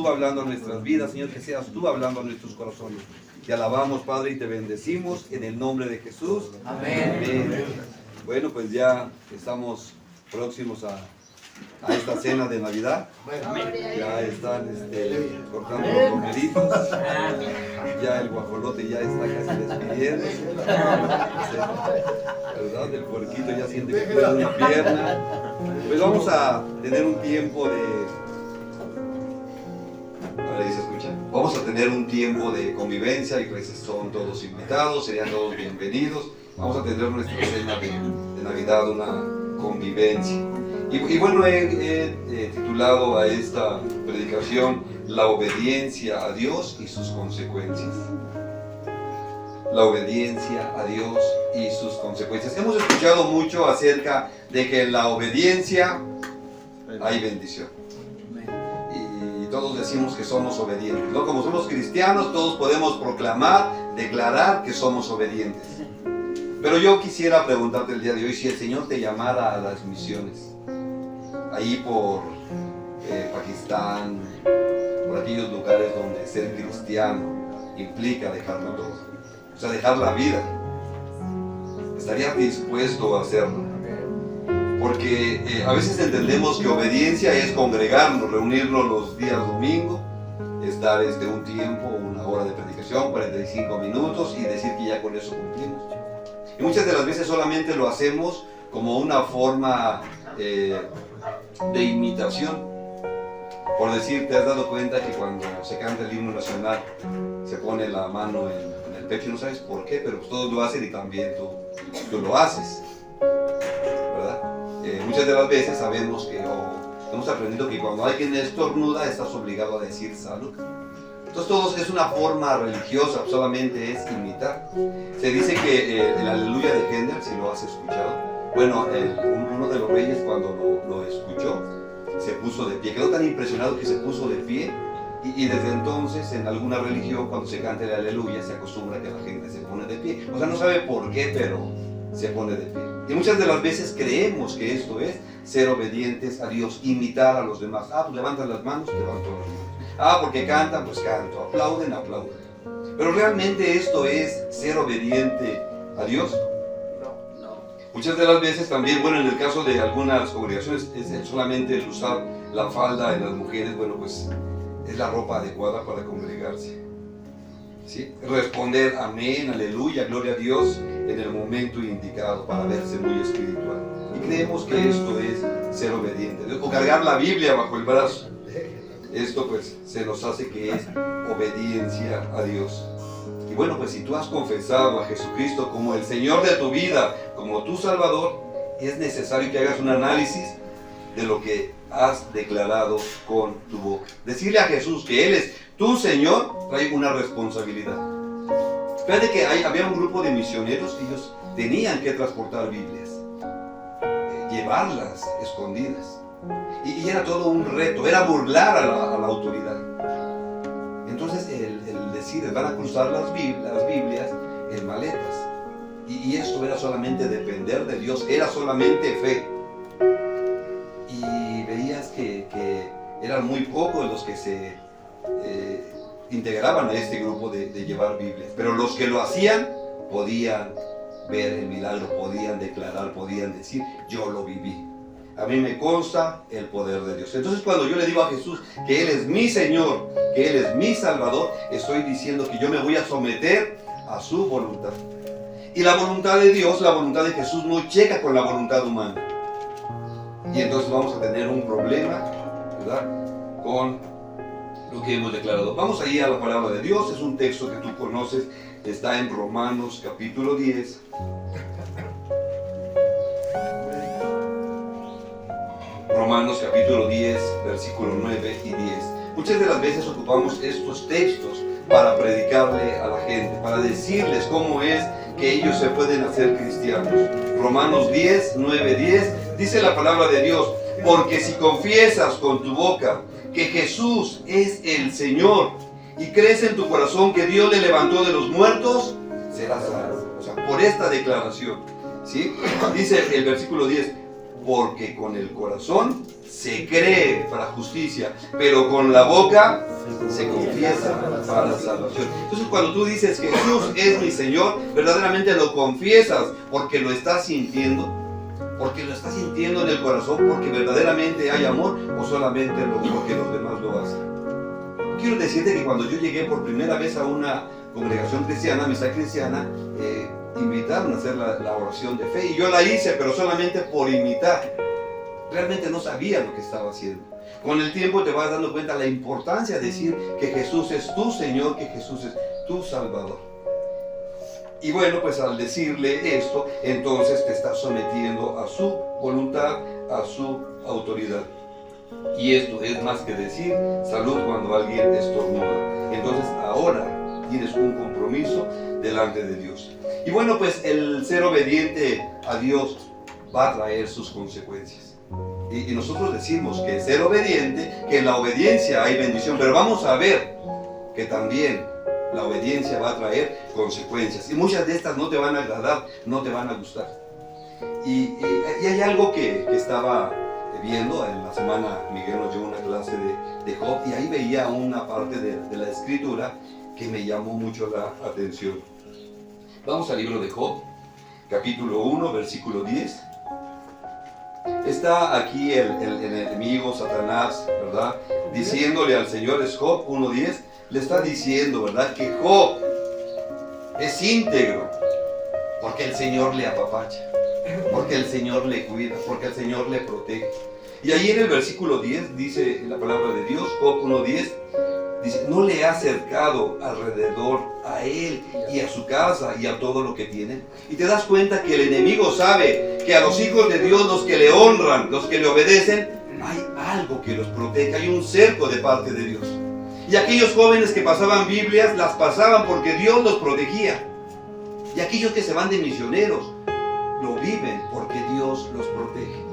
tú hablando a nuestras vidas, Señor, que seas tú hablando a nuestros corazones. Te alabamos, Padre, y te bendecimos en el nombre de Jesús. Amén. Amén. Bueno, pues ya estamos próximos a esta cena de Navidad. Ya están cortando los romeritos. Ya el guajolote ya está casi despidiendo. ¿Verdad? El puerquito ya siente que pierde una pierna. Pues vamos a tener un tiempo de... Ahora se escucha. Vamos a tener un tiempo de convivencia y pues son todos invitados, serían todos bienvenidos. Vamos a tener nuestra cena de Navidad, una convivencia. Y bueno, he titulado a esta predicación La obediencia a Dios y sus consecuencias. La obediencia a Dios y sus consecuencias. Hemos escuchado mucho acerca de que en la obediencia hay bendición. Y todos decimos que somos obedientes, ¿no? Como somos cristianos, todos podemos proclamar, declarar que somos obedientes. Pero yo quisiera preguntarte el día de hoy, si el Señor te llamara a las misiones, ahí por Pakistán, por aquellos lugares donde ser cristiano implica dejarlo todo, o sea, dejar la vida, ¿estarías dispuesto a hacerlo? Porque a veces entendemos que obediencia es congregarnos, reunirnos los días domingo, es dar un tiempo, una hora de predicación, 45 minutos y decir que ya con eso cumplimos. Y muchas de las veces solamente lo hacemos como una forma de imitación. Por decir, ¿te has dado cuenta que cuando se canta el himno nacional se pone la mano en el pecho? No sabes por qué, pero pues todos lo hacen y también tú lo haces, ¿verdad? Muchas de las veces sabemos que, o hemos aprendido que cuando alguien estornuda estás obligado a decir salud. Entonces todo es una forma religiosa, solamente es imitar. Se dice que el aleluya de Händel, si lo has escuchado, bueno, uno de los reyes cuando lo escuchó, se puso de pie, quedó tan impresionado que se puso de pie, y desde entonces en alguna religión cuando se canta el aleluya se acostumbra que la gente se pone de pie. O sea, no sabe por qué, pero se pone de pie. Y muchas de las veces creemos que esto es ser obedientes a Dios, imitar a los demás. Ah, pues levantan las manos, levanto las manos. Ah, porque cantan, pues canto. Aplauden, aplauden. Pero realmente esto es ser obediente a Dios. Muchas de las veces también, bueno, en el caso de algunas congregaciones, es solamente el usar la falda en las mujeres, bueno, pues es la ropa adecuada para congregarse. ¿Sí? Responder amén, aleluya, gloria a Dios en el momento indicado para verse muy espiritual. Y creemos que esto es ser obediente. O cargar la Biblia bajo el brazo. Esto pues se nos hace que es obediencia a Dios. Y bueno, pues si tú has confesado a Jesucristo como el Señor de tu vida, como tu Salvador, es necesario que hagas un análisis de lo que has declarado con tu boca. Decirle a Jesús que Él es tu Señor trae una responsabilidad. Fíjate que había un grupo de misioneros, ellos tenían que transportar Biblias, llevarlas escondidas. Y era todo un reto, era burlar a la autoridad. Entonces el decir, van a cruzar las Biblias en maletas. Y esto era solamente depender de Dios, era solamente fe. Y veías que eran muy pocos los que se integraban a este grupo de llevar Biblias. Pero los que lo hacían podían ver el milagro, podían declarar, podían decir, yo lo viví. A mí me consta el poder de Dios. Entonces cuando yo le digo a Jesús que Él es mi Señor, que Él es mi Salvador, estoy diciendo que yo me voy a someter a su voluntad. Y la voluntad de Dios, la voluntad de Jesús no checa con la voluntad humana. Y entonces vamos a tener un problema, ¿verdad?, con lo que hemos declarado. Vamos a ir a la palabra de Dios. Es un texto que tú conoces, está en Romanos capítulo 10. Romanos capítulo 10, versículo 9 y 10. Muchas de las veces ocupamos estos textos para predicarle a la gente, para decirles cómo es que ellos se pueden hacer cristianos. Romanos 10, 9, 10, dice la palabra de Dios: porque si confiesas con tu boca que Jesús es el Señor y crees en tu corazón que Dios le levantó de los muertos, serás salvo. O sea, por esta declaración, ¿sí? Dice el versículo 10, porque con el corazón se cree para justicia, pero con la boca se confiesa para salvación. Entonces cuando tú dices que Jesús es mi Señor, verdaderamente lo confiesas porque lo estás sintiendo, en el corazón, porque verdaderamente hay amor, o solamente porque los demás lo hacen. Quiero decirte que cuando yo llegué por primera vez a una congregación cristiana, amistad cristiana, invitaron a hacer la oración de fe, y yo la hice, pero solamente por imitar. Realmente no sabía lo que estaba haciendo. Con el tiempo te vas dando cuenta de la importancia de decir que Jesús es tu Señor, que Jesús es tu Salvador. Y bueno, pues al decirle esto, entonces te estás sometiendo a su voluntad, a su autoridad. Y esto es más que decir salud cuando alguien estornuda. Entonces ahora tienes un compromiso delante de Dios. Y bueno, pues el ser obediente a Dios va a traer sus consecuencias. Y nosotros decimos que ser obediente, que en la obediencia hay bendición, pero vamos a ver que también la obediencia va a traer consecuencias. Y muchas de estas no te van a agradar, no te van a gustar. Y hay algo que estaba viendo en la semana. Miguel nos dio una clase de Job, y ahí veía una parte de la escritura que me llamó mucho la atención. Vamos al libro de Job, capítulo 1, versículo 10. Está aquí el enemigo Satanás, ¿verdad? Diciéndole al Señor, es Job 1.10, le está diciendo, ¿verdad? Que Job es íntegro, porque el Señor le apapacha, porque el Señor le cuida, porque el Señor le protege. Y ahí en el versículo 10 dice la palabra de Dios, Job 1.10, dice, no le ha acercado alrededor a él y a su casa y a todo lo que tiene. Y te das cuenta que el enemigo sabe que a los hijos de Dios, los que le honran, los que le obedecen, hay algo que los protege, hay un cerco de parte de Dios. Y aquellos jóvenes que pasaban Biblias, las pasaban porque Dios los protegía. Y aquellos que se van de misioneros, lo viven porque Dios los protege.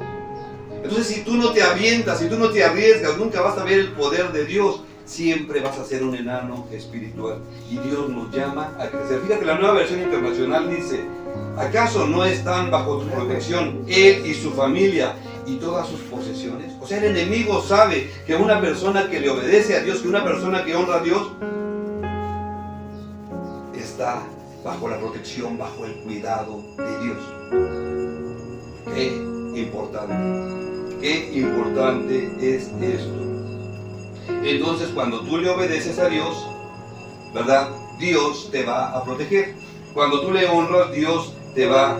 Entonces si tú no te avientas, si tú no te arriesgas, nunca vas a ver el poder de Dios. Siempre vas a ser un enano espiritual, y Dios nos llama a crecer. Fíjate, la Nueva Versión Internacional dice, ¿acaso no están bajo tu protección él y su familia y todas sus posesiones? O sea, el enemigo sabe que una persona que le obedece a Dios, que una persona que honra a Dios, está bajo la protección, bajo el cuidado de Dios. Qué importante es esto. Entonces cuando tú le obedeces a Dios, ¿verdad? Dios te va a proteger. Cuando tú le honras, Dios te va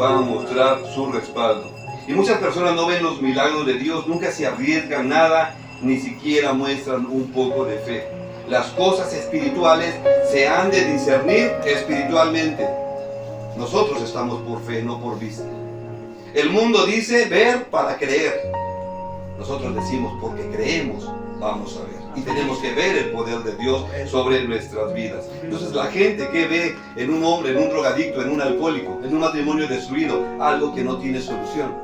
a mostrar su respaldo. Y muchas personas no ven los milagros de Dios, nunca se arriesgan nada, ni siquiera muestran un poco de fe. Las cosas espirituales se han de discernir espiritualmente. Nosotros estamos por fe, no por vista. El mundo dice ver para creer. Nosotros decimos porque creemos, vamos a ver. Y tenemos que ver el poder de Dios sobre nuestras vidas. Entonces la gente que ve en un hombre, en un drogadicto, en un alcohólico, en un matrimonio destruido, algo que no tiene solución,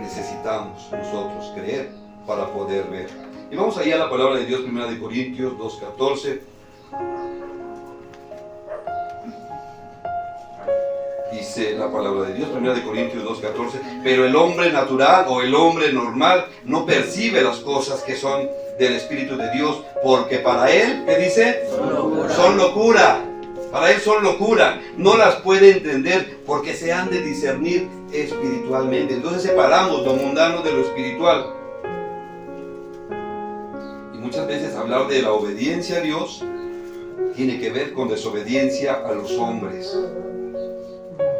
necesitamos nosotros creer para poder ver. Y vamos allá a la palabra de Dios, 1 Corintios 2.14. Dice la palabra de Dios, 1 Corintios 2.14, pero el hombre natural o el hombre normal no percibe las cosas que son del Espíritu de Dios, porque para él, ¿qué dice? Son locura. Para él son locura. No las puede entender porque se han de discernir espiritualmente. Entonces separamos lo mundano de lo espiritual. Y muchas veces hablar de la obediencia a Dios tiene que ver con desobediencia a los hombres.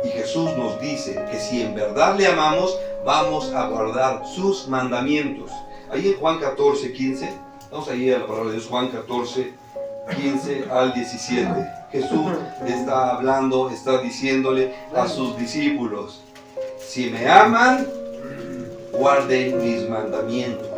Y Jesús nos dice que si en verdad le amamos, vamos a guardar sus mandamientos. Ahí en Juan 14:15, vamos ahí a la palabra de Dios, Juan 14:15 al 17. Jesús está hablando, está diciéndole a sus discípulos, si me aman, guarden mis mandamientos.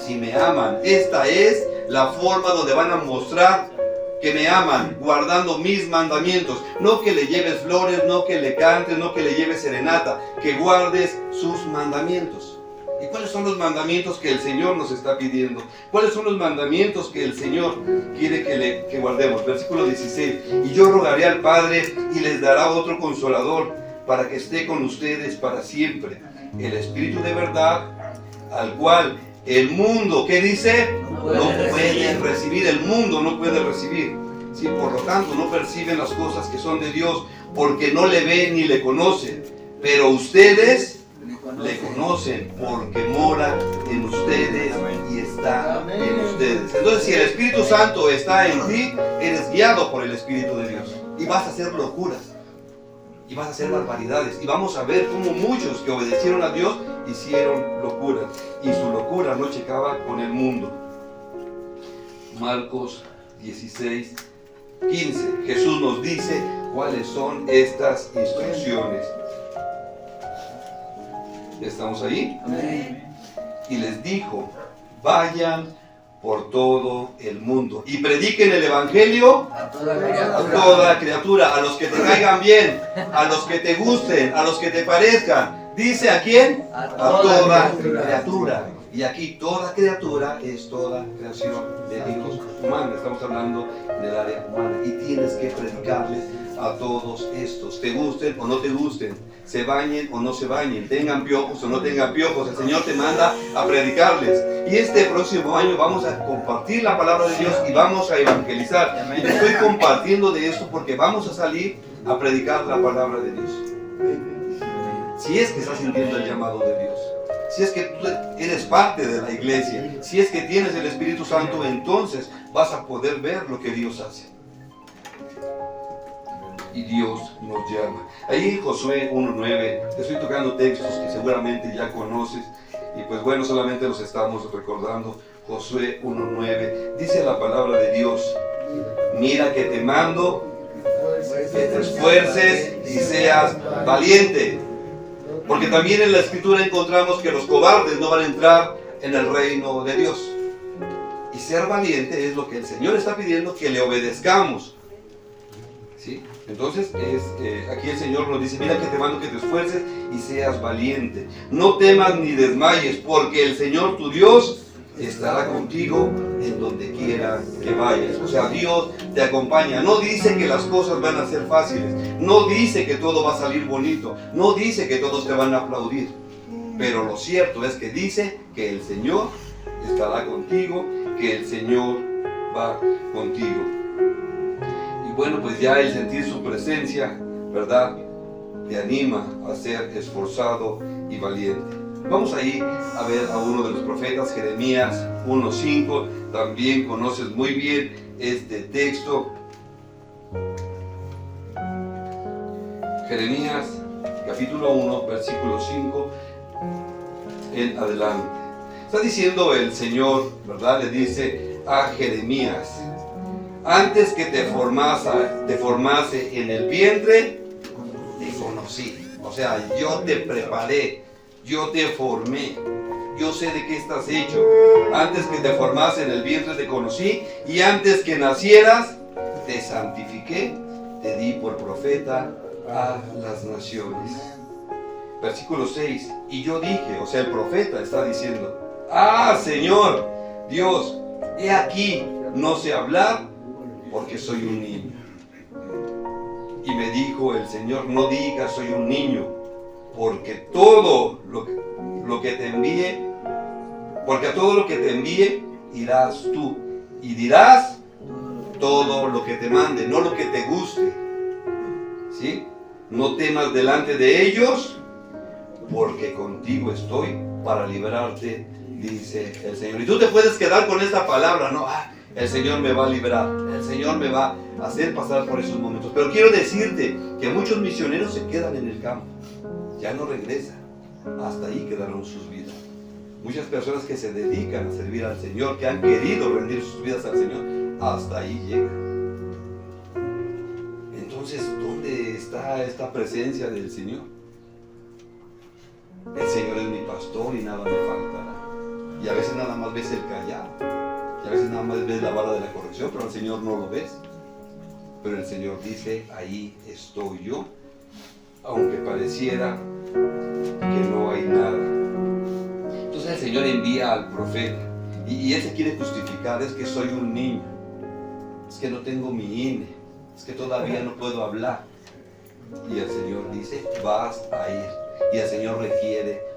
Si me aman, esta es la forma donde van a mostrar que me aman, guardando mis mandamientos. No que le lleves flores, no que le cantes, no que le lleves serenata, que guardes sus mandamientos. ¿Y cuáles son los mandamientos que el Señor nos está pidiendo? ¿Cuáles son los mandamientos que el Señor quiere que guardemos? Versículo 16, y yo rogaré al Padre y les dará otro consolador para que esté con ustedes para siempre, el Espíritu de verdad, al cual el mundo, ¿qué dice? No puede recibir, el mundo no puede recibir. Sí, por lo tanto, no perciben las cosas que son de Dios, porque no le ven ni le conocen. Pero ustedes le conocen, porque mora en ustedes y está en ustedes. Entonces, si el Espíritu Santo está en ti, eres guiado por el Espíritu de Dios. Y vas a hacer locuras. Y vas a hacer barbaridades. Y vamos a ver cómo muchos que obedecieron a Dios hicieron locuras. Y su locura no checaba con el mundo. Marcos 16, 15. Jesús nos dice cuáles son estas instrucciones. ¿Ya estamos ahí? Amén. Y les dijo, vayan por todo el mundo y prediquen el Evangelio A toda a toda criatura, a los que te caigan bien, a los que te gusten, a los que te parezcan. ¿Dice a quién? A Toda criatura. criatura. Y aquí toda criatura es toda creación de Dios humana. Estamos hablando del área humana. Y tienes que predicarles a todos estos. Te gusten o no te gusten. Se bañen o no se bañen. Tengan piojos o no tengan piojos. El Señor te manda a predicarles. Y este próximo año vamos a compartir la palabra de Dios y vamos a evangelizar. Y te estoy compartiendo de esto porque vamos a salir a predicar la palabra de Dios. Si es que estás sintiendo el llamado de Dios. Si es que tú eres parte de la iglesia, si es que tienes el Espíritu Santo, entonces vas a poder ver lo que Dios hace. Y Dios nos llama. Ahí en Josué 1:9, te estoy tocando textos que seguramente ya conoces. Y pues bueno, solamente los estamos recordando. Josué 1:9, dice la palabra de Dios: mira que te mando, que te esfuerces y seas valiente. Porque también en la Escritura encontramos que los cobardes no van a entrar en el reino de Dios. Y ser valiente es lo que el Señor está pidiendo, que le obedezcamos. ¿Sí? Entonces, aquí el Señor nos dice, mira que te mando que te esfuerces y seas valiente. No temas ni desmayes, porque el Señor tu Dios estará contigo en donde quiera que vayas. O sea, Dios te acompaña. No dice que las cosas van a ser fáciles. No dice que todo va a salir bonito. No dice que todos te van a aplaudir. Pero lo cierto es que dice que el Señor estará contigo, que el Señor va contigo. Y bueno, pues ya el sentir su presencia, ¿verdad?, te anima a ser esforzado y valiente. Vamos ahí a ver a uno de los profetas, Jeremías 1:5. También conoces muy bien este texto. Jeremías capítulo 1, versículo 5 en adelante. Está diciendo el Señor, ¿verdad? Le dice a Jeremías: antes que te formase en el vientre, te conocí. O sea, yo te preparé. Yo te formé, yo sé de qué estás hecho. Antes que te formase en el vientre te conocí, y antes que nacieras te santifiqué, te di por profeta a las naciones. Versículo 6, y yo dije, o sea, el profeta está diciendo: ah, Señor, Dios, he aquí, no sé hablar porque soy un niño. Y me dijo el Señor: no digas soy un niño, porque todo lo que te envíe, porque a todo lo que te envíe irás tú y dirás todo lo que te mande, no lo que te guste. ¿Sí? No temas delante de ellos, porque contigo estoy para librarte, dice el Señor. Y tú te puedes quedar con esta palabra, ¿no? El Señor me va a librar, el Señor me va a hacer pasar por esos momentos. Pero quiero decirte que muchos misioneros se quedan en el campo. Ya no regresan. Hasta ahí quedaron sus vidas. Muchas personas que se dedican a servir al Señor, que han querido rendir sus vidas al Señor, hasta ahí llegan. Entonces, ¿dónde está esta presencia del Señor? El Señor es mi pastor y nada me faltará. Y a veces nada más ves el callado. Y a veces nada más ves la vara de la corrección, pero al Señor no lo ves. Pero el Señor dice: ahí estoy yo, aunque pareciera que no hay nada. Entonces el Señor envía al profeta y él se quiere justificar: es que soy un niño, es que no tengo mi INE, es que todavía no puedo hablar. Y el Señor dice: vas a ir. Y el Señor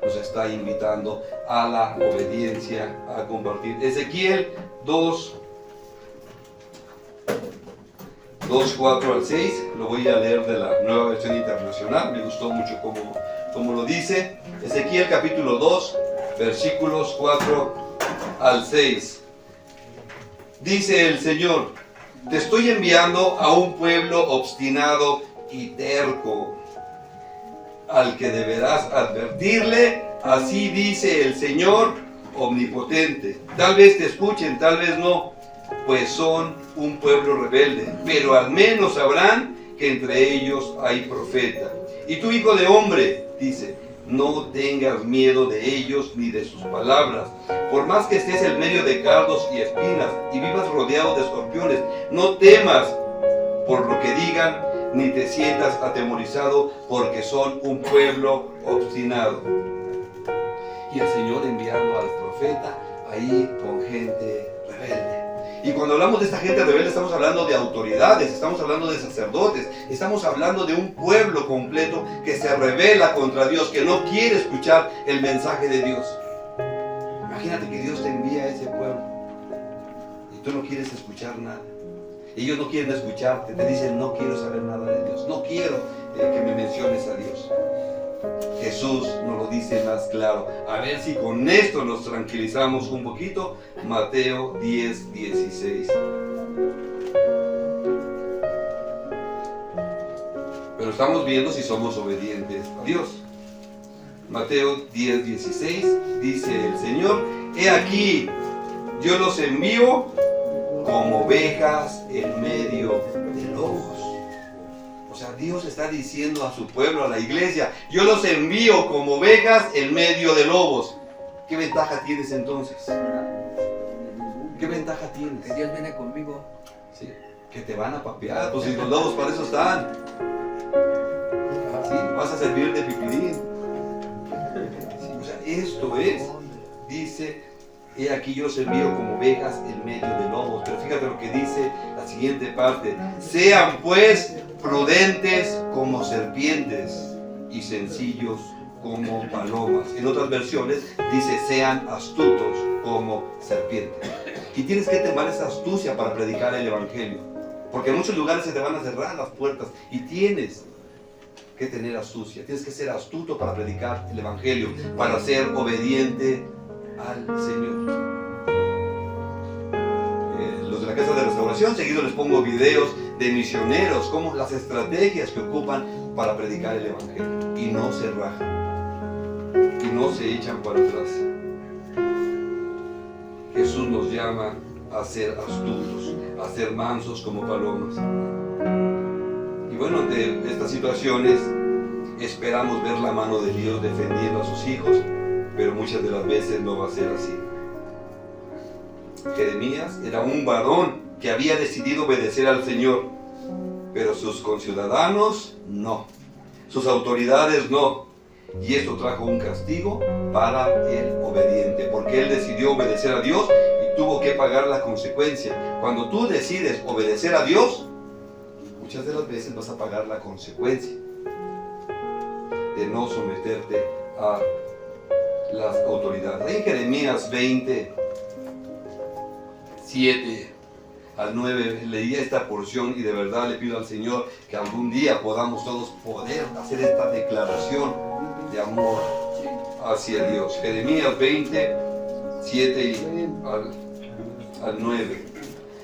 nos está invitando a la obediencia, a compartir. Ezequiel 2, 4 al 6, lo voy a leer de la Nueva Versión Internacional, me gustó mucho como lo dice. Ezequiel capítulo 2, versículos 4 al 6. Dice el Señor: te estoy enviando a un pueblo obstinado y terco, al que deberás advertirle, así dice el Señor omnipotente. Tal vez te escuchen, tal vez no, pues son un pueblo rebelde, pero al menos sabrán que entre ellos hay profeta. Y tú, hijo de hombre, dice, no tengas miedo de ellos ni de sus palabras. Por más que estés en medio de cardos y espinas y vivas rodeado de escorpiones, no temas por lo que digan, ni te sientas atemorizado, porque son un pueblo obstinado. Y el Señor enviando al profeta ahí con gente rebelde. Y cuando hablamos de esta gente rebelde, estamos hablando de autoridades, estamos hablando de sacerdotes, estamos hablando de un pueblo completo que se rebela contra Dios, que no quiere escuchar el mensaje de Dios. Imagínate que Dios te envía a ese pueblo y tú no quieres escuchar nada. Ellos no quieren escucharte, te dicen: no quiero saber nada de Dios, no quiero que me menciones a Dios. Jesús nos lo dice más claro. A ver si con esto nos tranquilizamos un poquito. Mateo 10, 16. Pero estamos viendo si somos obedientes a Dios. Mateo 10, 16 dice el Señor: he aquí, yo los envío como ovejas en medio de lobos. O sea, Dios está diciendo a su pueblo, a la iglesia: yo los envío como ovejas en medio de lobos. ¿Qué ventaja tienes entonces? ¿Qué ventaja tienes? Que Dios viene conmigo. Sí, que te van a papear, pues si los lobos para eso están. Sí, vas a servir de pipirín. Sí, o sea, esto es, dice: he aquí yo los envío como ovejas en medio de lobos. Pero fíjate lo que dice la siguiente parte: sean pues prudentes como serpientes y sencillos como palomas. En otras versiones dice: sean astutos como serpientes. Y tienes que tomar esa astucia para predicar el evangelio, porque en muchos lugares se te van a cerrar las puertas y tienes que tener astucia. Tienes que ser astuto para predicar el evangelio, para ser obediente al Señor. Los de la Casa de Restauración, seguido les pongo videos de misioneros, como las estrategias que ocupan para predicar el evangelio, y no se rajan y no se echan para atrás. Jesús nos llama a ser astutos, a ser mansos como palomas. Y bueno, ante estas situaciones esperamos ver la mano de Dios defendiendo a sus hijos, pero muchas de las veces no va a ser así. Jeremías era un varón que había decidido obedecer al Señor, pero sus conciudadanos no, sus autoridades no, y esto trajo un castigo para el obediente, porque él decidió obedecer a Dios y tuvo que pagar la consecuencia. Cuando tú decides obedecer a Dios, muchas de las veces vas a pagar la consecuencia de no someterte a las autoridades. En Jeremías 20, 7 al 9 leía esta porción y de verdad le pido al Señor que algún día podamos todos poder hacer esta declaración de amor hacia Dios. Jeremías 20, 7 al 9.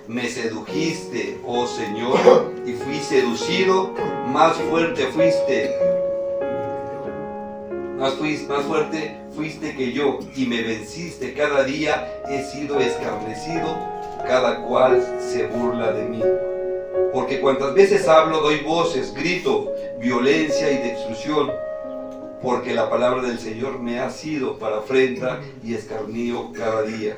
Me sedujiste, oh Señor, y fui seducido, más fuerte fuiste. Más fuerte fuiste que yo, y me venciste. Cada día he sido escarnecido, cada cual se burla de mí. Porque cuantas veces hablo, doy voces, grito, violencia y destrucción. Porque la palabra del Señor me ha sido para afrenta y escarnio cada día.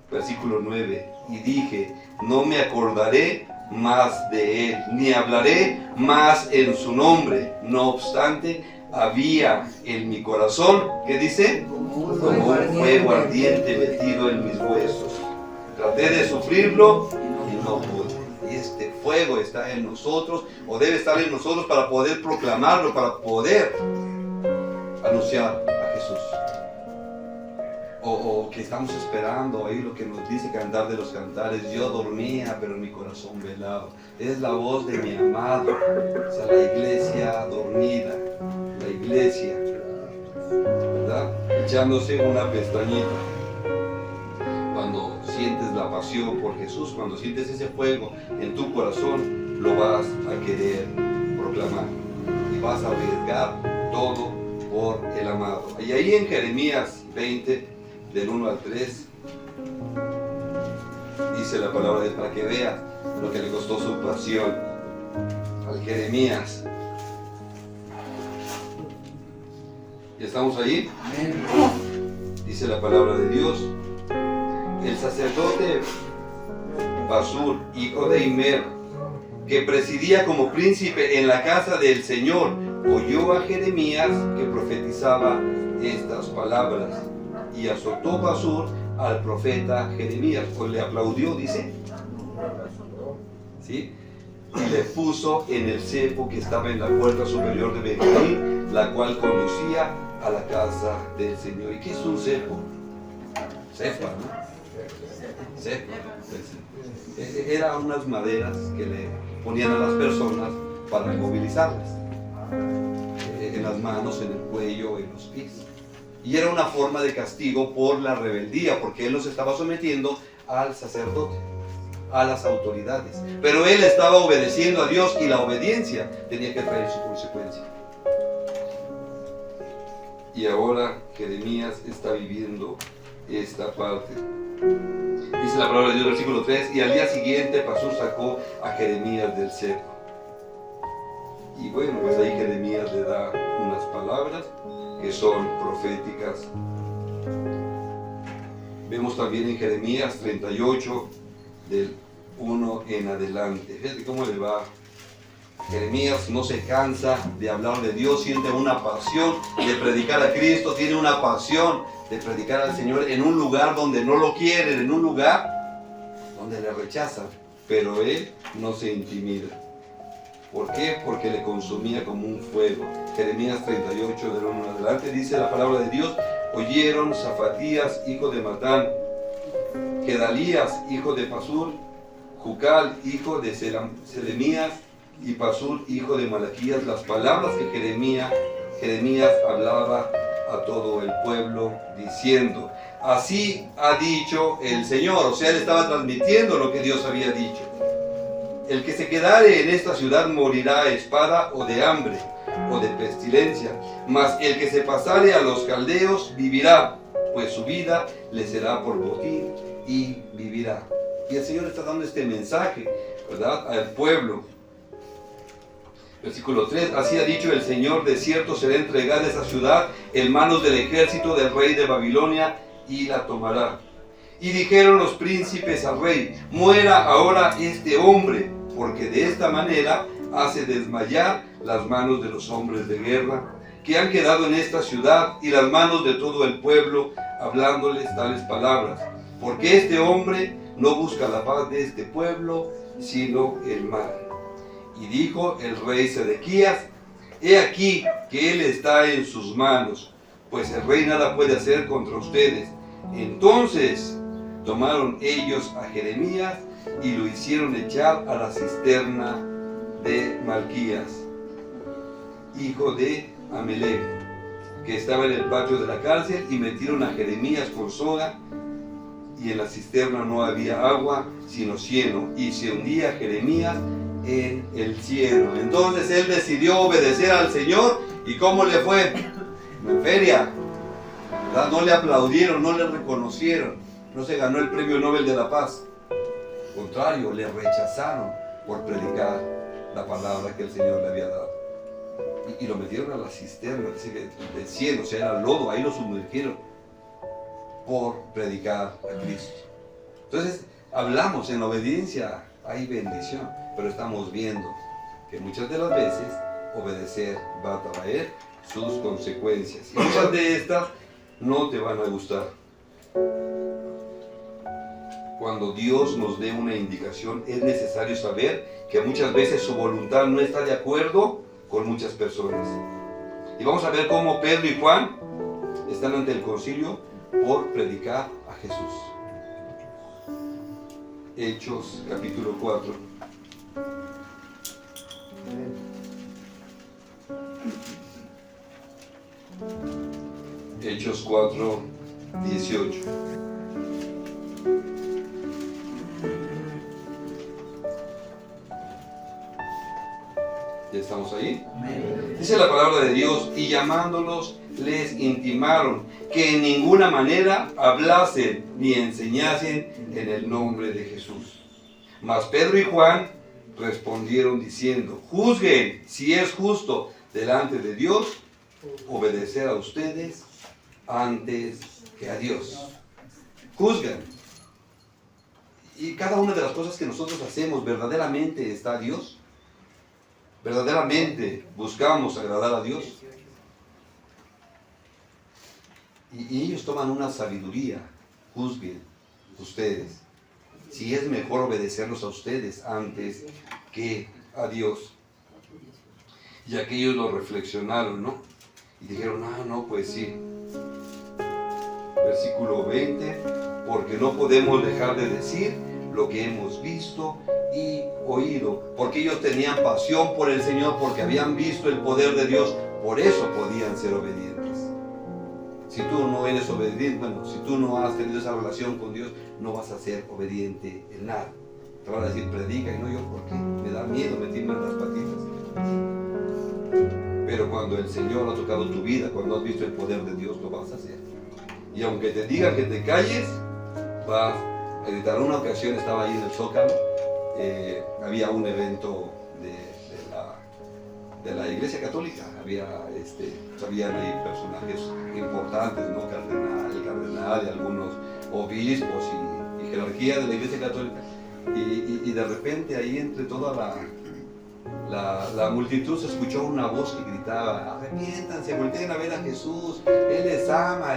Versículo 9. Y dije: no me acordaré más de él, ni hablaré más en su nombre. No obstante, había en mi corazón, ¿qué dice? Como un fuego ardiente metido en mis huesos. Traté de sufrirlo y no pude. Y este fuego está en nosotros, o debe estar en nosotros, para poder proclamarlo, para poder anunciar a Jesús. O que estamos esperando ahí lo que nos dice Cantar de los Cantares: yo dormía pero mi corazón velaba. Es la voz de mi amado. O sea, la iglesia dormida, la iglesia, ¿verdad?, echándose una pestañita. Cuando sientes la pasión por Jesús, cuando sientes ese fuego en tu corazón, lo vas a querer proclamar y vas a arriesgar todo por el amado. Y ahí en Jeremías 20, del 1 al 3, dice la palabra de Dios, para que veas lo que le costó su pasión al Jeremías. ¿Ya estamos ahí? Dice la palabra de Dios: el sacerdote Pasur, hijo de Immer, que presidía como príncipe en la casa del Señor, oyó a Jeremías que profetizaba estas palabras, y azotó Pasur al profeta Jeremías, pues le aplaudió, dice, ¿sí?, y le puso en el cepo que estaba en la puerta superior de Benjamín, la cual conducía a la casa del Señor. ¿Y qué es un cepo? Cepa, ¿no? Cepa. Eran unas maderas que le ponían a las personas para movilizarlas, en las manos, en el cuello, en los pies. Y era una forma de castigo por la rebeldía, porque él los estaba sometiendo al sacerdote, a las autoridades. Pero él estaba obedeciendo a Dios, y la obediencia tenía que traer su consecuencia. Y ahora Jeremías está viviendo esta parte. Dice la palabra de Dios, versículo 3: y al día siguiente Pasur sacó a Jeremías del cepo. Y bueno, pues ahí Jeremías le da unas palabras que son proféticas. Vemos también en Jeremías 38, del 1 en adelante. Fíjate cómo le va. Jeremías no se cansa de hablar de Dios, siente una pasión de predicar a Cristo, tiene una pasión de predicar al Señor en un lugar donde no lo quieren, en un lugar donde le rechazan, pero él no se intimida. ¿Por qué? Porque le consumía como un fuego. Jeremías 38, del 1 en adelante, dice la palabra de Dios: oyeron Zafatías, hijo de Matán, Gedalías, hijo de Pasur, Jucal, hijo de Selemías, y Pasur, hijo de Malaquías, las palabras que Jeremías hablaba a todo el pueblo, diciendo: así ha dicho el Señor. O sea, él estaba transmitiendo lo que Dios había dicho: el que se quedare en esta ciudad morirá a espada, o de hambre, o de pestilencia, mas el que se pasare a los caldeos vivirá, pues su vida le será por botín, y vivirá. Y el Señor está dando este mensaje, ¿verdad?, al pueblo. Versículo 3: así ha dicho el Señor: de cierto será entregada esa ciudad en manos del ejército del rey de Babilonia, y la tomará. Y dijeron los príncipes al rey: muera ahora este hombre, porque de esta manera hace desmayar las manos de los hombres de guerra que han quedado en esta ciudad, y las manos de todo el pueblo, hablándoles tales palabras, porque este hombre no busca la paz de este pueblo, sino el mal. Y dijo el rey Sedequías: he aquí que él está en sus manos, pues el rey nada puede hacer contra ustedes. Entonces tomaron ellos a Jeremías y lo hicieron echar a la cisterna de Malquías, hijo de Amelec, que estaba en el patio de la cárcel, y metieron a Jeremías con soga, y en la cisterna no había agua, sino cieno, y se hundía Jeremías en el cieno. Entonces él decidió obedecer al Señor. ¿Y cómo le fue? En feria, ¿verdad? No le aplaudieron, no le reconocieron, no se ganó el premio Nobel de la Paz. Al contrario, le rechazaron por predicar la palabra que el Señor le había dado. Y lo metieron a la cisterna, del cielo, o sea, era lodo, ahí lo sumergieron por predicar a Cristo. Entonces, hablamos, en obediencia hay bendición, pero estamos viendo que muchas de las veces obedecer va a traer sus consecuencias, y muchas de estas no te van a gustar. Cuando Dios nos dé una indicación, es necesario saber que muchas veces su voluntad no está de acuerdo con muchas personas. Y vamos a ver cómo Pedro y Juan están ante el concilio por predicar a Jesús. Hechos capítulo 4. Hechos 4, 18. ¿Ya estamos ahí? Dice la palabra de Dios: y llamándolos les intimaron que en ninguna manera hablasen ni enseñasen en el nombre de Jesús. Mas Pedro y Juan respondieron diciendo: juzguen si es justo delante de Dios obedecer a ustedes antes que a Dios. Juzgan. Y cada una de las cosas que nosotros hacemos, ¿verdaderamente está a Dios? ¿Verdaderamente buscamos agradar a Dios? Y ellos toman una sabiduría. Juzguen ustedes si es mejor obedecerlos a ustedes antes que a Dios. Y aquellos lo reflexionaron, ¿no? Y dijeron: no, pues sí. Versículo 20: porque no podemos dejar de decir lo que hemos visto y oído. Porque ellos tenían pasión por el Señor, porque habían visto el poder de Dios, por eso podían ser obedientes. Si tú no eres obediente, si tú no has tenido esa relación con Dios, no vas a ser obediente en nada. Te van a decir: predica, y no, yo, ¿por qué? Me da miedo, me tiemblan las patitas. Pero cuando el Señor ha tocado tu vida, cuando has visto el poder de Dios, lo vas a hacer. Y aunque te digan que te calles, vas a gritar. Una ocasión estaba ahí en el Zócalo, había un evento de la Iglesia Católica, habían ahí personajes importantes, ¿no? El cardenal y algunos obispos y jerarquía de la Iglesia Católica. Y de repente ahí entre toda la multitud se escuchó una voz que gritaba: arrepiéntanse, volteen a ver a Jesús, Él les ama.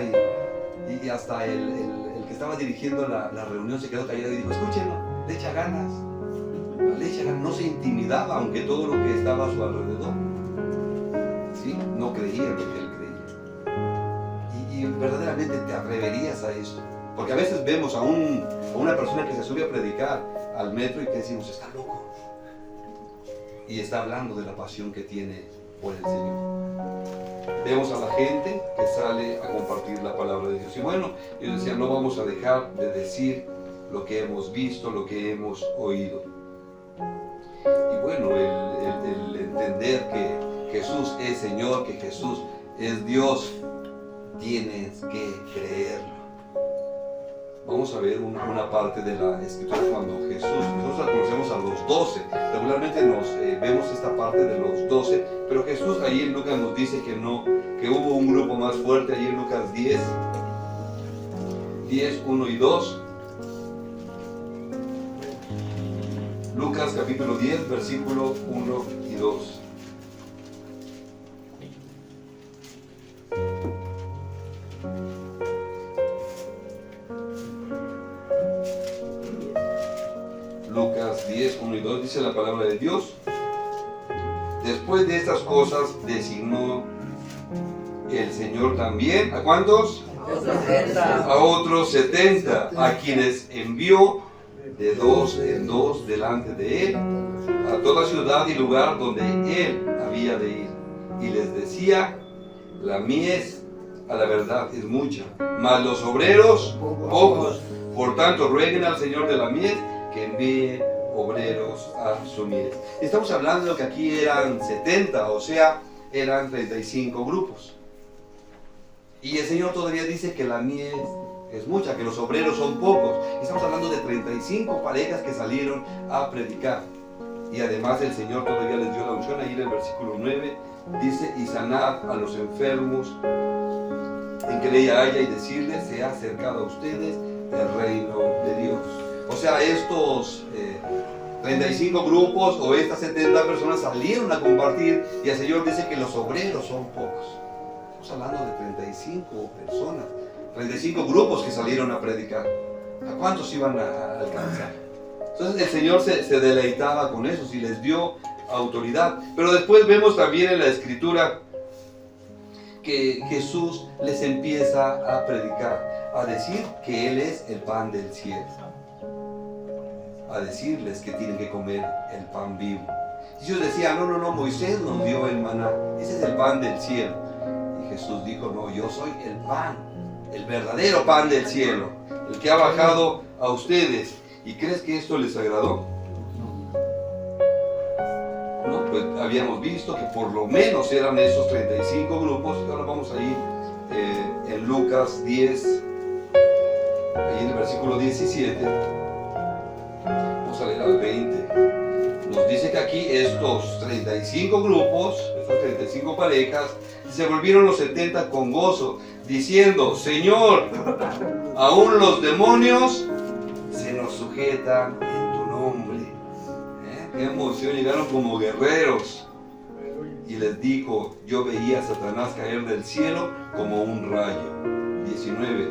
Y hasta el que estaba dirigiendo la reunión se quedó callado y dijo: escúchenlo, le echa ganas. No se intimidaba, aunque todo lo que estaba a su alrededor, ¿sí? No creía lo que él creía. Y verdaderamente te atreverías a eso. Porque a veces vemos a una persona que se sube a predicar al metro y te decimos: está loco. Y está hablando de la pasión que tiene por el Señor. Vemos a la gente que sale a compartir la palabra de Dios. Y bueno, yo decía: no vamos a dejar de decir lo que hemos visto, lo que hemos oído. Y bueno, el entender que Jesús es Señor, que Jesús es Dios, tienes que creerlo. Vamos a ver una parte de la Escritura cuando nosotros conocemos a los 12, regularmente vemos esta parte de los 12, pero Jesús ahí en Lucas nos dice que hubo un grupo más fuerte, ahí en Lucas 10, 1 y 2. Lucas capítulo 10, versículo 1 y 2. Lucas 10, 1 y 2 dice la palabra de Dios: después de estas cosas designó el Señor también, ¿a cuántos? A otros 70, a quienes envió de dos en dos delante de él, a toda ciudad y lugar donde él había de ir. Y les decía: la mies a la verdad es mucha, mas los obreros pocos. Por tanto, rueguen al Señor de la mies que envíe obreros a su mies. Estamos hablando de que aquí eran 70, o sea, eran 35 grupos. Y el Señor todavía dice que la mies es mucha, que los obreros son pocos. Estamos hablando de 35 parejas que salieron a predicar. Y además el Señor todavía les dio la unción. Ahí en el versículo 9 dice: y sanad a los enfermos en que ella haya, y decirles: se ha acercado a ustedes el reino de Dios. O sea, estos 35 grupos o estas 70 personas salieron a compartir, y el Señor dice que los obreros son pocos. Estamos hablando de 35 personas, 35 grupos que salieron a predicar. ¿A cuántos iban a alcanzar? Entonces el Señor se deleitaba con eso y les dio autoridad. Pero después vemos también en la Escritura que Jesús les empieza a predicar, a decir que Él es el pan del cielo, a decirles que tienen que comer el pan vivo. Y ellos decían, no, Moisés nos dio el maná, ese es el pan del cielo. Y Jesús dijo, no, yo soy el pan, el verdadero pan del cielo, el que ha bajado a ustedes. ¿Y crees que esto les agradó? No, pues habíamos visto que por lo menos eran esos 35 grupos. Y ahora vamos a ir en Lucas 10, ahí en el versículo 17. Vamos a leer al 20. Nos dice que aquí estos 35 grupos, estas 35 parejas, se volvieron los 70 con gozo, diciendo, Señor, aún los demonios se nos sujetan en tu nombre. Qué emoción, llegaron como guerreros. Y les dijo, yo veía a Satanás caer del cielo como un rayo. 19.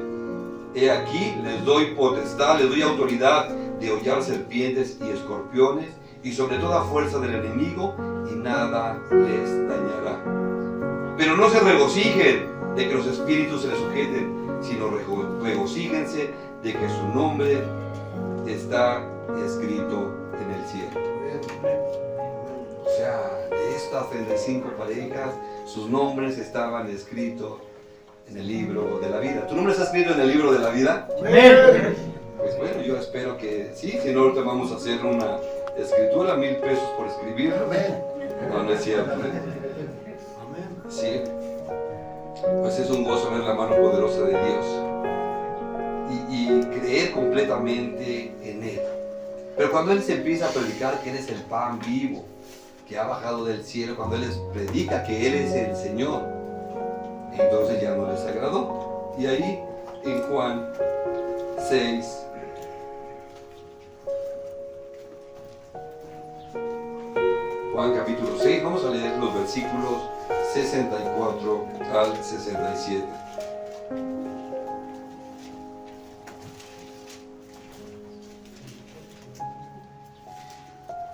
He aquí, les doy potestad, les doy autoridad de hollar serpientes y escorpiones, y sobre toda fuerza del enemigo, y nada les dañará. Pero no se regocijen de que los espíritus se les sujeten, sino regocíjense de que su nombre está escrito en el cielo. O sea, de estas 35 parejas, sus nombres estaban escritos en el libro de la vida. ¿Tu nombre está escrito en el libro de la vida? Amén. Pues bueno, yo espero que sí. Si no, ahorita vamos a hacer una escritura, 1,000 pesos por escribir. No, no es cierto. Sí. Pues es un gozo ver la mano poderosa de Dios y creer completamente en Él. Pero cuando Él se empieza a predicar que Él es el pan vivo, que ha bajado del cielo, cuando Él les predica que Él es el Señor, entonces ya no les agradó. Y ahí en Juan 6, Juan capítulo 6, vamos a leer los versículos 64 al 67.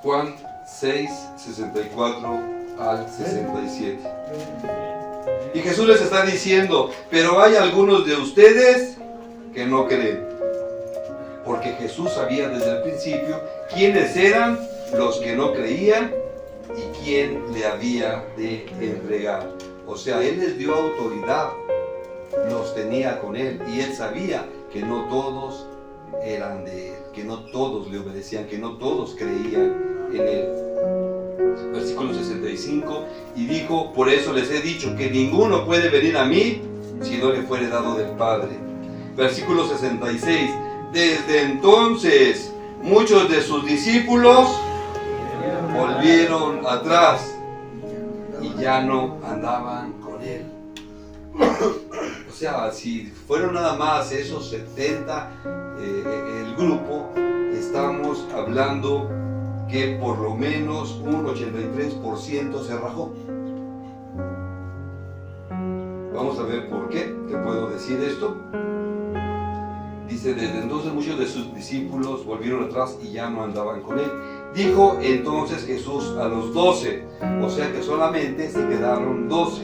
Juan 6, 64 al 67. Y Jesús les está diciendo, pero hay algunos de ustedes que no creen. Porque Jesús sabía desde el principio quiénes eran los que no creían y quién le había de entregar. O sea, Él les dio autoridad, los tenía con Él, y Él sabía que no todos eran de Él, que no todos le obedecían, que no todos creían en Él. Versículo 65, y dijo, por eso les he dicho que ninguno puede venir a mí si no le fuere dado del Padre. Versículo 66, desde entonces muchos de sus discípulos volvieron atrás y ya no andaban con Él. O sea, si fueron nada más esos 70, el grupo, estamos hablando que por lo menos un 83% se rajó. Vamos a ver por qué. ¿Te puedo decir esto? Dice, desde entonces muchos de sus discípulos volvieron atrás y ya no andaban con Él. Dijo entonces Jesús a los 12, o sea que solamente se quedaron 12,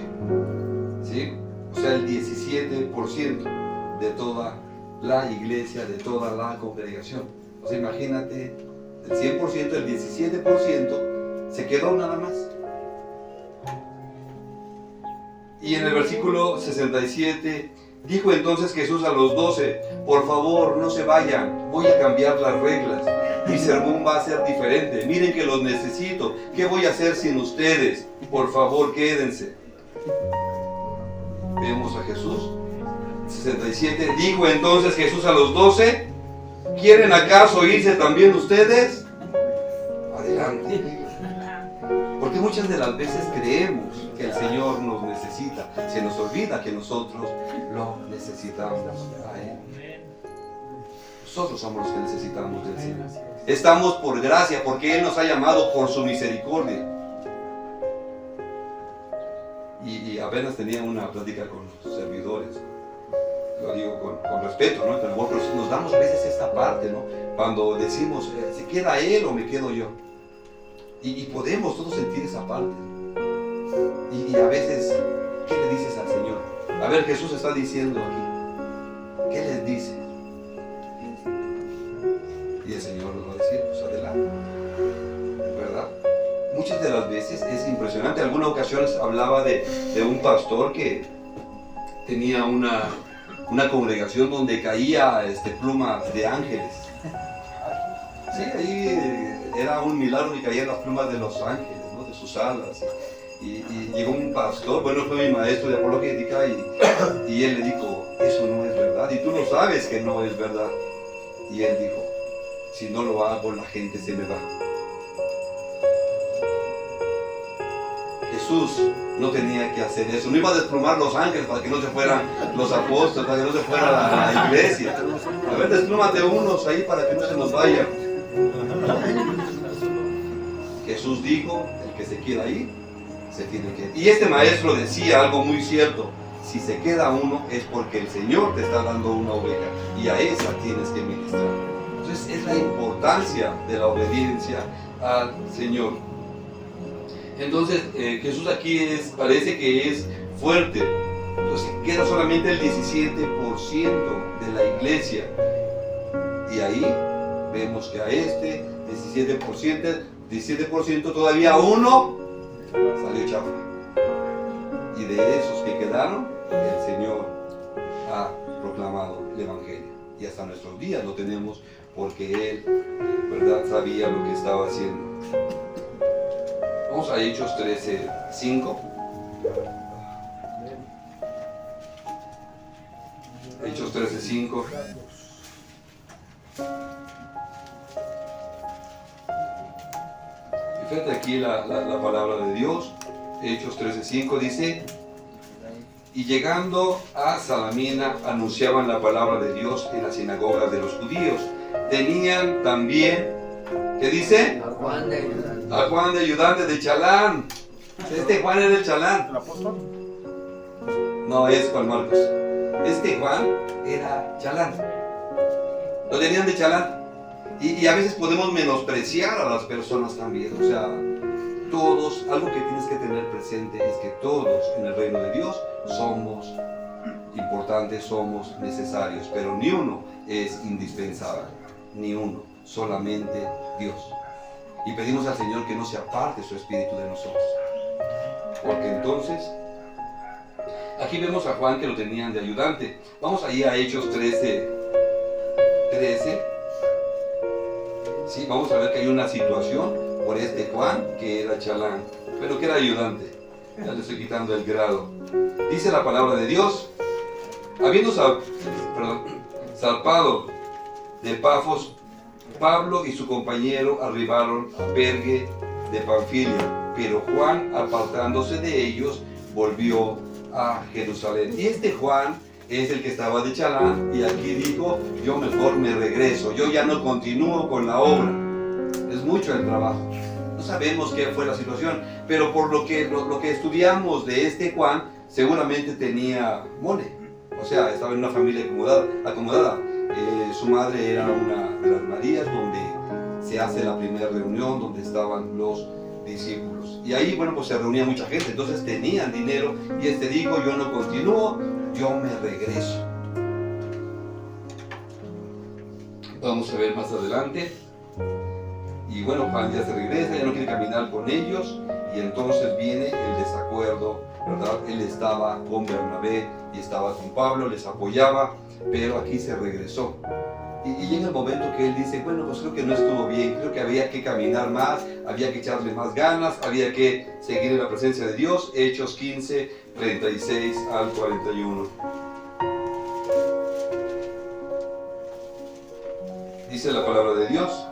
¿sí? O sea, el 17% de toda la iglesia, de toda la congregación. O sea, imagínate, el 100%, el 17% se quedó nada más. Y en el versículo 67, dijo entonces Jesús a los 12, por favor no se vayan, voy a cambiar las reglas, mi sermón va a ser diferente, miren que los necesito, ¿qué voy a hacer sin ustedes? Por favor quédense. Vemos a Jesús. 67, dijo entonces Jesús a los 12, ¿quieren acaso irse también ustedes? Adelante. Porque muchas de las veces creemos que el Señor nos necesita. Se nos olvida que nosotros lo necesitamos a Él. Nosotros somos los que necesitamos del Señor. Estamos por gracia, porque Él nos ha llamado por su misericordia. Y apenas tenía una plática con los servidores. Lo digo con respeto, ¿no? Pero nos damos a veces esta parte, ¿no? Cuando decimos, ¿se queda Él o me quedo yo? Y podemos todos sentir esa parte. Y a veces ¿Qué le dices al Señor? A ver, Jesús está diciendo aquí. ¿Qué les dice? Y el Señor nos va a decir, pues adelante. ¿Verdad? Muchas de las veces es impresionante. Alguna ocasión hablaba de un pastor que tenía una congregación donde caía plumas de ángeles. Sí, ahí era un milagro que caían las plumas de los ángeles, ¿no? De sus alas. Y llegó un pastor, bueno, fue mi maestro de apologética, y él le dijo, eso no es verdad, y tú no sabes que no es verdad. Y él dijo, si no lo hago, la gente se me va. Jesús no tenía que hacer eso, no iba a desplumar los ángeles para que no se fueran los apóstoles, para que no se fuera la iglesia. A ver, desplúmate unos ahí para que no se nos vayan. Jesús dijo, el que se quiera ir, se tiene que ir. Y este maestro decía algo muy cierto, si se queda uno es porque el Señor te está dando una oveja y a esa tienes que ministrar. Entonces es la importancia de la obediencia al Señor. Entonces Jesús aquí parece que es fuerte. Entonces queda solamente el 17% de la iglesia. Y ahí vemos que a 17% todavía uno salió chafa. Y de esos que quedaron, el Señor ha proclamado el Evangelio. Y hasta nuestros días lo tenemos porque Él, ¿verdad?, sabía lo que estaba haciendo. Vamos a Hechos 13:5. Hechos 13:5. Fíjate aquí la palabra de Dios. Hechos 13:5 dice: y llegando a Salamina anunciaban la palabra de Dios en las sinagogas de los judíos. Tenían también, ¿qué dice? A Juan de ayudante de Chalán. Este Juan era el Chalán. ¿El apóstol? No, es Juan Marcos. Este Juan era Chalán. Lo tenían de Chalán. Y a veces podemos menospreciar a las personas también. O sea, todos, algo que tienes que tener presente es que todos en el reino de Dios somos importantes, somos necesarios, pero ni uno es indispensable, ni uno, solamente Dios. Y pedimos al Señor que no se aparte su espíritu de nosotros, porque entonces, aquí vemos a Juan que lo tenían de ayudante. Vamos ahí a Hechos 13. Sí, vamos a ver que hay una situación por este Juan que era Chalán, pero que era ayudante. Ya le estoy quitando el grado. Dice la palabra de Dios: habiendo zarpado de Pafos, Pablo y su compañero arribaron a Perge de Panfilia, pero Juan, apartándose de ellos, volvió a Jerusalén. Y este Juan es el que estaba de Chalán, y aquí dijo: yo mejor me regreso, yo ya no continúo con la obra. Es mucho el trabajo. No sabemos qué fue la situación, pero por lo que estudiamos de este Juan, seguramente tenía mole. O sea, estaba en una familia acomodada. Su madre era una de las Marías, donde se hace la primera reunión, donde estaban los discípulos. Y ahí, bueno, pues se reunía mucha gente, entonces tenían dinero, y este dijo: yo no continúo, yo me regreso. Vamos a ver más adelante. Y bueno, Juan ya se regresa, ya no quiere caminar con ellos, y entonces viene el desacuerdo, ¿verdad? Él estaba con Bernabé y estaba con Pablo, les apoyaba, pero aquí se regresó. Y llega el momento que él dice: bueno, pues creo que no estuvo bien, creo que había que caminar más, había que echarle más ganas, había que seguir en la presencia de Dios. Hechos 15, 36 al 41. Dice la palabra de Dios: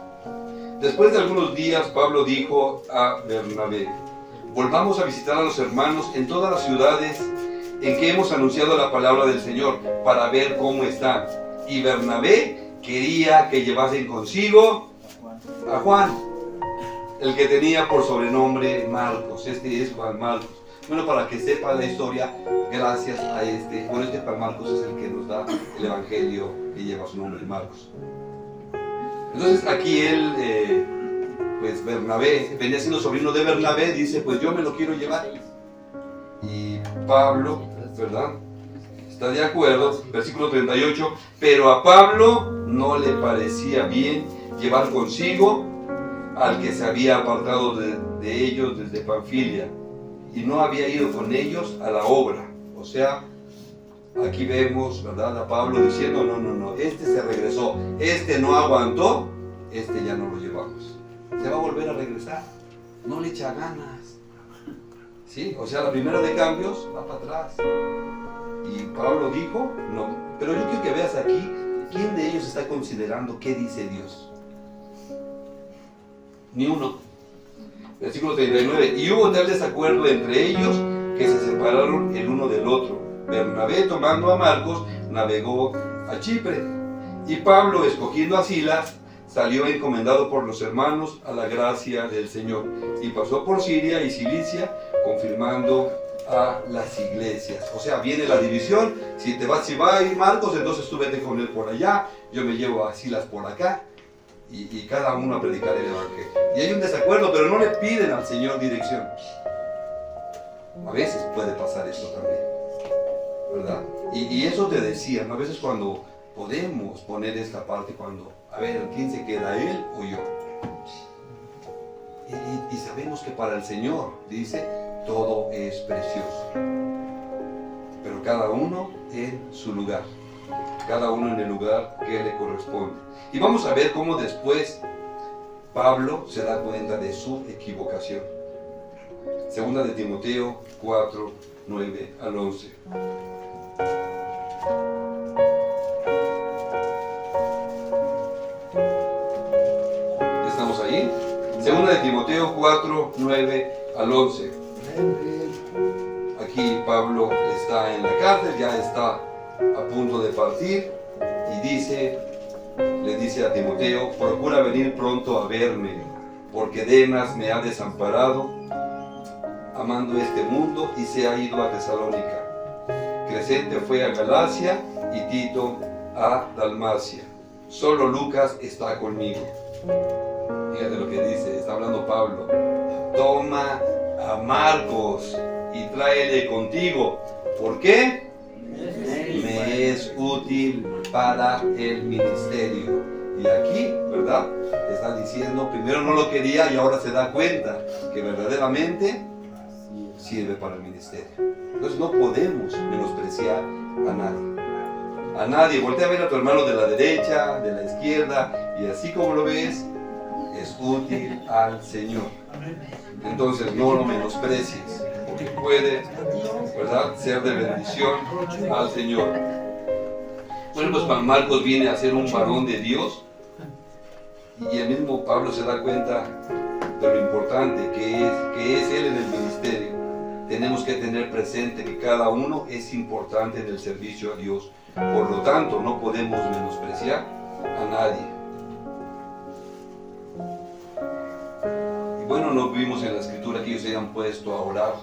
después de algunos días, Pablo dijo a Bernabé: volvamos a visitar a los hermanos en todas las ciudades en que hemos anunciado la palabra del Señor, para ver cómo están. Y Bernabé quería que llevasen consigo a Juan, el que tenía por sobrenombre Marcos. Este es Juan Marcos. Bueno, para que sepa la historia, gracias a este Juan Marcos es el que nos da el evangelio que lleva su nombre, Marcos. Entonces aquí él, pues Bernabé, venía siendo sobrino de Bernabé, dice: pues yo me lo quiero llevar. Y Pablo, ¿verdad? Está de acuerdo, versículo 38, pero a Pablo no le parecía bien llevar consigo al que se había apartado de ellos desde Panfilia y no había ido con ellos a la obra. O sea, aquí vemos, ¿verdad?, a Pablo diciendo, no, este se regresó, este no aguantó, este ya no lo llevamos. Se va a volver a regresar, no le echa ganas. ¿Sí? O sea, la primera de cambios va para atrás. Y Pablo dijo, no. Pero yo quiero que veas aquí, ¿quién de ellos está considerando qué dice Dios? Ni uno. Versículo 39. Y hubo tal desacuerdo entre ellos que se separaron el uno del otro. Bernabé, tomando a Marcos, navegó a Chipre. Y Pablo, escogiendo a Silas, salió encomendado por los hermanos a la gracia del Señor. Y pasó por Siria y Cilicia, confirmando a las iglesias. O sea, viene la división. Si va a ir Marcos, entonces tú vete con él por allá, yo me llevo a Silas por acá, y cada uno a predicar el evangelio. Y hay un desacuerdo, pero no le piden al Señor dirección. A veces puede pasar esto también, ¿verdad? Y eso te decía, ¿no? A veces cuando podemos poner esta parte, cuando, a ver, ¿quién se queda, él o yo? Y sabemos que para el Señor, dice, todo es precioso, pero cada uno en su lugar, cada uno en el lugar que le corresponde. Y vamos a ver cómo después Pablo se da cuenta de su equivocación. Segunda de Timoteo 4, 9 al 11. ¿Estamos ahí? Segunda de Timoteo 4, 9 al 11. Aquí Pablo está en la cárcel, ya está a punto de partir y le dice a Timoteo, procura venir pronto a verme, porque Demas me ha desamparado, amando este mundo, y se ha ido a Tesalónica. Crescente fue a Galacia y Tito a Dalmacia. Solo Lucas está conmigo. Fíjate lo que dice, está hablando Pablo. Toma a Marcos y tráele contigo. ¿Por qué? Me es útil para el ministerio. Y aquí, ¿verdad?, está diciendo, primero no lo quería y ahora se da cuenta que verdaderamente sirve para el ministerio. Entonces no podemos menospreciar a nadie. A nadie. Voltea a ver a tu hermano de la derecha, de la izquierda, y así como lo ves, es útil al Señor. Entonces no lo menosprecies, porque puede, ¿verdad?, ser de bendición al Señor. Bueno, pues Juan Marcos viene a ser un varón de Dios, y el mismo Pablo se da cuenta de lo importante que es él en el ministerio. Tenemos que tener presente que cada uno es importante en el servicio a Dios. Por lo tanto, no podemos menospreciar a nadie. Y bueno, nos vimos en la escritura que ellos se hayan puesto a orar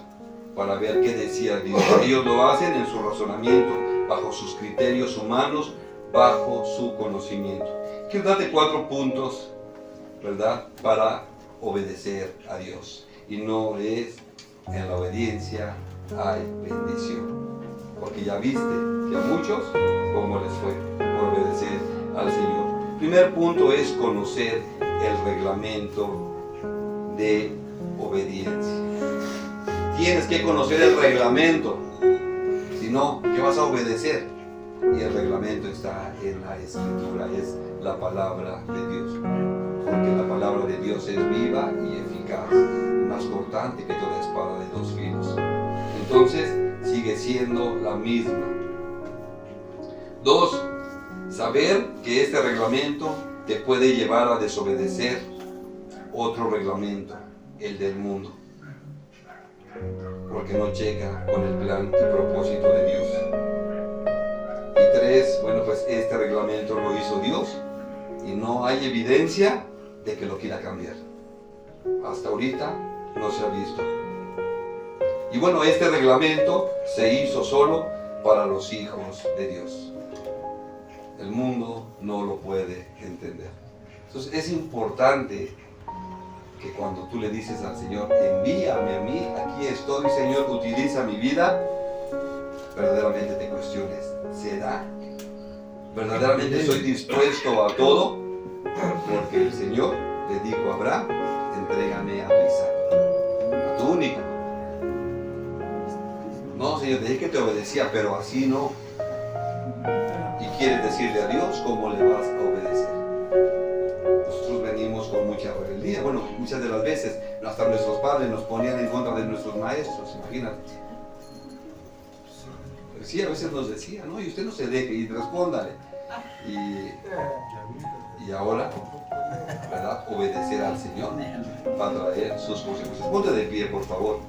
para ver qué decía Dios. Ellos lo hacen en su razonamiento, bajo sus criterios humanos, bajo su conocimiento. Quiero darte 4 puntos, ¿verdad?, para obedecer a Dios. Y no es en la obediencia hay bendición. Porque ya viste que a muchos, ¿cómo les fue por obedecer al Señor? Primer punto es conocer el reglamento de obediencia. Tienes que conocer el reglamento, si no, ¿qué vas a obedecer? Y el reglamento está en la Escritura, es la palabra de Dios. Porque la palabra de Dios es viva y eficaz, más cortante que toda espada de 2 filos. Entonces, sigue siendo la misma. 2. Saber que este reglamento te puede llevar a desobedecer otro reglamento, el del mundo, porque no checa con el plan y propósito de Dios. Y 3, bueno, pues este reglamento lo hizo Dios y no hay evidencia de que lo quiera cambiar. Hasta ahorita no se ha visto. Y bueno, este reglamento se hizo solo para los hijos de Dios. El mundo no lo puede entender. Entonces es importante que cuando tú le dices al Señor, envíame a mí, aquí estoy, Señor, utiliza mi vida, verdaderamente te cuestiones, ¿será? ¿Verdaderamente estoy dispuesto a todo? Porque el Señor le dijo a Abraham, entrégame a tu Isaac, a tu único. No, Señor, te dije que te obedecía, pero así no. Y quieres decirle a Dios cómo le vas a obedecer. Nosotros venimos con mucha rebeldía. Bueno, muchas de las veces hasta nuestros padres nos ponían en contra de nuestros maestros, imagínate. Pero sí, a veces nos decían, no, y usted no se deje, y respóndale. Y ahora, ¿verdad? Obedecer al Señor va a traer sus consecuencias. Ponte de pie, por favor.